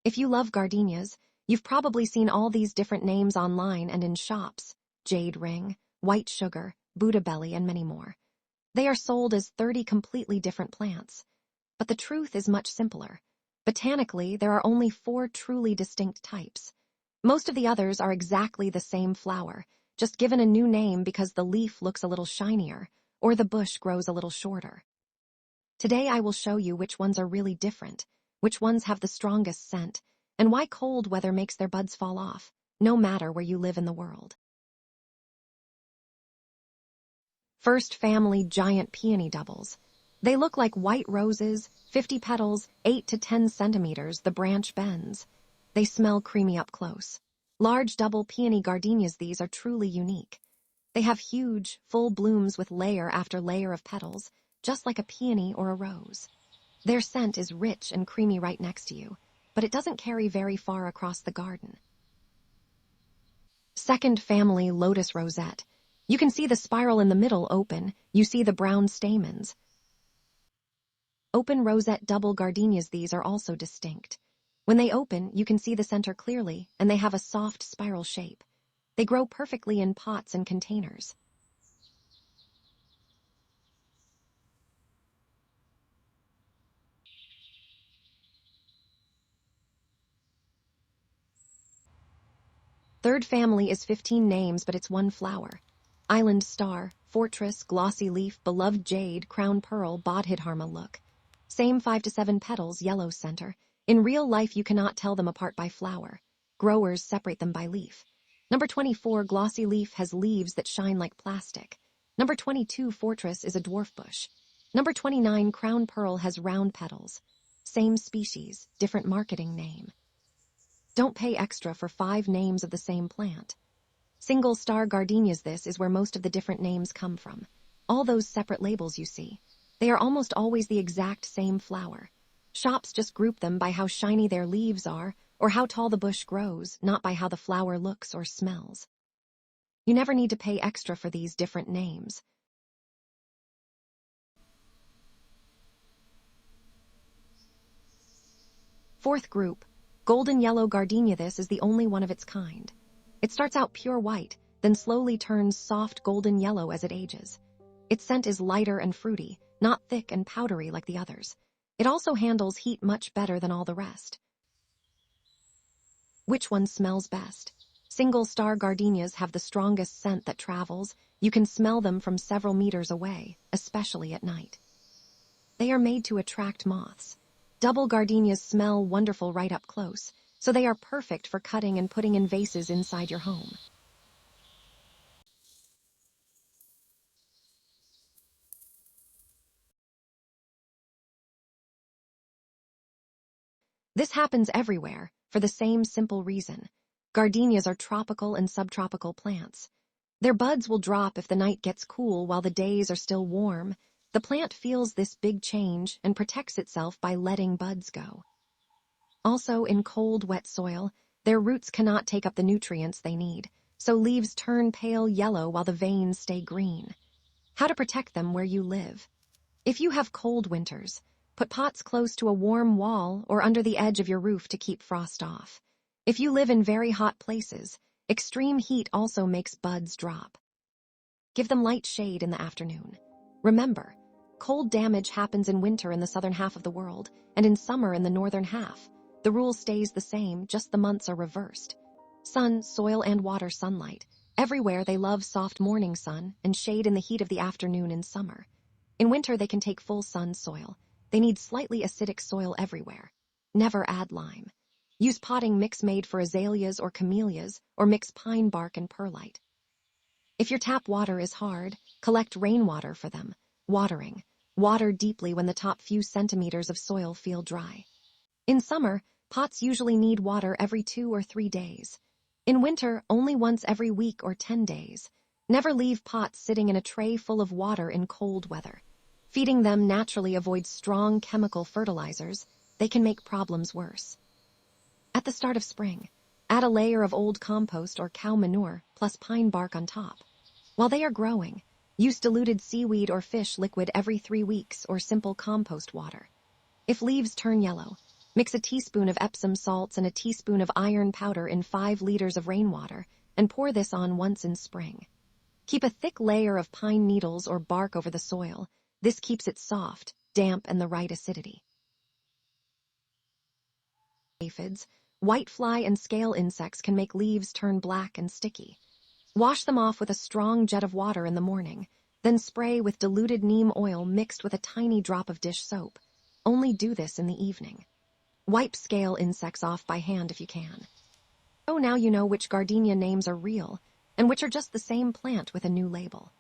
If you love gardenias, you've probably seen all these different names online and in shops: jade ring, white sugar, Buddha belly, and many more. They are sold as 30 completely different plants. But the truth is much simpler. Botanically, there are only 4 truly distinct types. Most of the others are exactly the same flower, just given a new name because the leaf looks a little shinier, or the bush grows a little shorter. Today I will show you which ones are really different, which ones have the strongest scent, and why cold weather makes their buds fall off, no matter where you live in the world. First family, giant peony doubles. They look like white roses, 50 petals, 8 to 10 centimeters, the branch bends. They smell creamy up close. Large double peony gardenias, these are truly unique. They have huge, full blooms with layer after layer of petals, just like a peony or a rose. Their scent is rich and creamy right next to you, but it doesn't carry very far across the garden. Second family, lotus rosette. You can see the spiral in the middle open, you see the brown stamens. Open rosette double gardenias, these are also distinct. When they open, you can see the center clearly, and they have a soft spiral shape. They grow perfectly in pots and containers. Third family is 15 names, but it's one flower. Island star, fortress, glossy leaf, beloved jade, crown pearl, bodhidharma look. Same 5 to 7 petals, yellow center. In real life, you cannot tell them apart by flower. Growers separate them by leaf. Number 24, glossy leaf, has leaves that shine like plastic. Number 22, fortress, is a dwarf bush. Number 29, crown pearl, has round petals. Same species, different marketing name. Don't pay extra for 5 names of the same plant. Single star gardenias, this is where most of the different names come from. All those separate labels you see, they are almost always the exact same flower. Shops just group them by how shiny their leaves are or how tall the bush grows, not by how the flower looks or smells. You never need to pay extra for these different names. Fourth group, golden yellow gardenia. This is the only one of its kind. It starts out pure white, then slowly turns soft golden yellow as it ages. Its scent is lighter and fruity, not thick and powdery like the others. It also handles heat much better than all the rest. Which one smells best? Single star gardenias have the strongest scent that travels. You can smell them from several meters away, especially at night. They are made to attract moths. Double gardenias smell wonderful right up close, so they are perfect for cutting and putting in vases inside your home. This happens everywhere, for the same simple reason. Gardenias are tropical and subtropical plants. Their buds will drop if the night gets cool while the days are still warm. The plant feels this big change and protects itself by letting buds go. Also, in cold, wet soil, their roots cannot take up the nutrients they need, so leaves turn pale yellow while the veins stay green. How to protect them where you live? If you have cold winters, put pots close to a warm wall or under the edge of your roof to keep frost off. If you live in very hot places, extreme heat also makes buds drop. Give them light shade in the afternoon. Remember, cold damage happens in winter in the southern half of the world and in summer in the northern half. The rule stays the same, just the months are reversed. Sun, soil, and water sunlight. Everywhere they love soft morning sun and shade in the heat of the afternoon in summer. In winter they can take full sun soil. They need slightly acidic soil everywhere. Never add lime. Use potting mix made for azaleas or camellias, or mix pine bark and perlite. If your tap water is hard, collect rainwater for them. Watering. Water deeply when the top few centimeters of soil feel dry. In summer, pots usually need water every 2 or 3 days. In winter, only once every week or 10 days. Never leave pots sitting in a tray full of water in cold weather. Feeding them naturally avoids strong chemical fertilizers. They can make problems worse. At the start of spring, add a layer of old compost or cow manure plus pine bark on top. While they are growing, use diluted seaweed or fish liquid every 3 weeks or simple compost water. If leaves turn yellow, Mix a teaspoon of Epsom salts and a teaspoon of iron powder in 5 liters of rainwater and pour this on once in spring. Keep a thick layer of pine needles or bark over the soil. This keeps it soft, damp, and the right acidity. Aphids, whitefly and scale insects can make leaves turn black and sticky. Wash them off with a strong jet of water in the morning, then spray with diluted neem oil mixed with a tiny drop of dish soap. Only do this in the evening. Wipe scale insects off by hand if you can. So now you know which gardenia names are real and which are just the same plant with a new label.